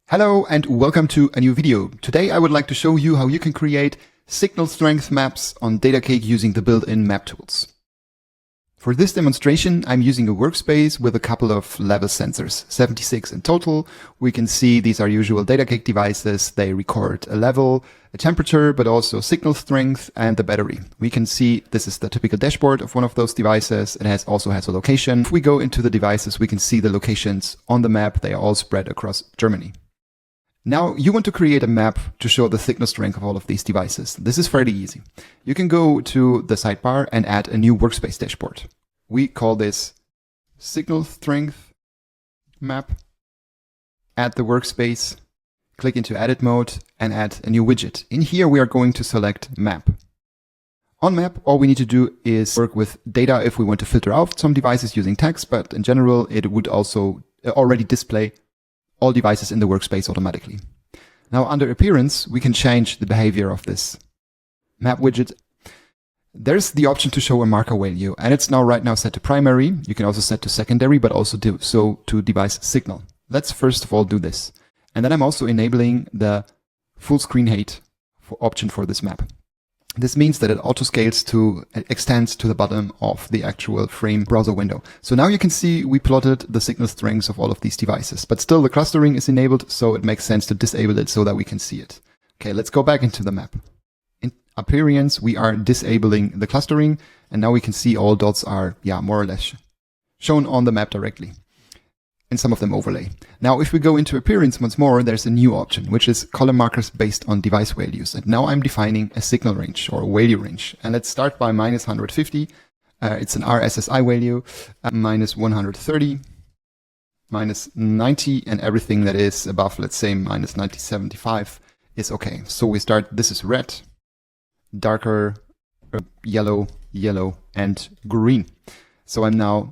Hello and welcome to a new video. Today I would like to show you how you can create signal strength maps on Datacake using the built-in map tools. For this demonstration, I'm using a workspace with a couple of level sensors, 76 in total. We can see these are usual Datacake devices. They record a level, a temperature, but also signal strength and the battery. We can see this is the typical dashboard of one of those devices. It also has a location. If we go into the devices, we can see the locations on the map. They are all spread across Germany. Now you want to create a map to show the signal strength of all of these devices. This is fairly easy. You can go to the sidebar and add a new workspace dashboard. We call this signal strength map. Add the workspace, click into edit mode and add a new widget. In here we are going to select map. On map, all we need to do is work with data if we want to filter out some devices using text, but in general it would also already display all devices in the workspace automatically. Now under appearance, we can change the behavior of this map widget. There's the option to show a marker value, and it's right now set to primary. You can also set to secondary, but also do so to device signal. Let's first of all do this. And then I'm also enabling the full screen height option for this map. This means that it extends to the bottom of the actual frame browser window. So now you can see we plotted the signal strengths of all of these devices, but still the clustering is enabled, so it makes sense to disable it so that we can see it. Okay, let's go back into the map. In appearance, we are disabling the clustering, and now we can see all dots are, more or less shown on the map directly. And some of them overlay. Now, if we go into appearance once more, there's a new option, which is column markers based on device values. And now I'm defining a signal range or a value range. And let's start by minus 150. It's an RSSI value, minus 130, minus 90, and everything that is above, let's say, minus 90.75 is okay. So we start, this is red, darker, yellow, yellow, and green. So I'm now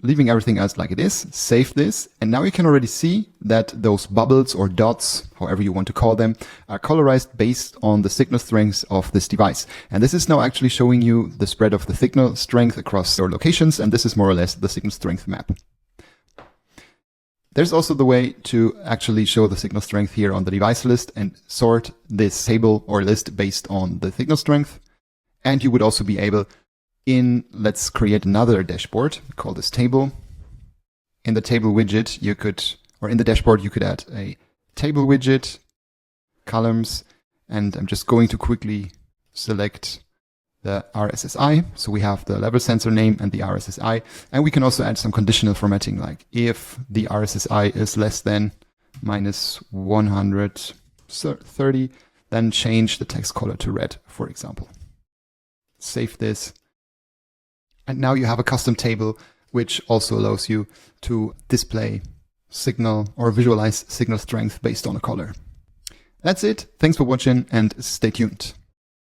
leaving everything else like it is, save this, and now you can already see that those bubbles or dots, however you want to call them, are colorized based on the signal strength of this device. And this is now actually showing you the spread of the signal strength across your locations, and this is more or less the signal strength map. There's also the way to actually show the signal strength here on the device list and sort this table or list based on the signal strength. And you would also be able let's create another dashboard, call this table. In the table widget, in the dashboard, you could add a table widget, columns, and I'm just going to quickly select the RSSI. So we have the level sensor name and the RSSI, and we can also add some conditional formatting, like if the RSSI is less than minus 130, then change the text color to red, for example. Save this. And now you have a custom table, which also allows you to display signal or visualize signal strength based on a color. That's it. Thanks for watching and stay tuned.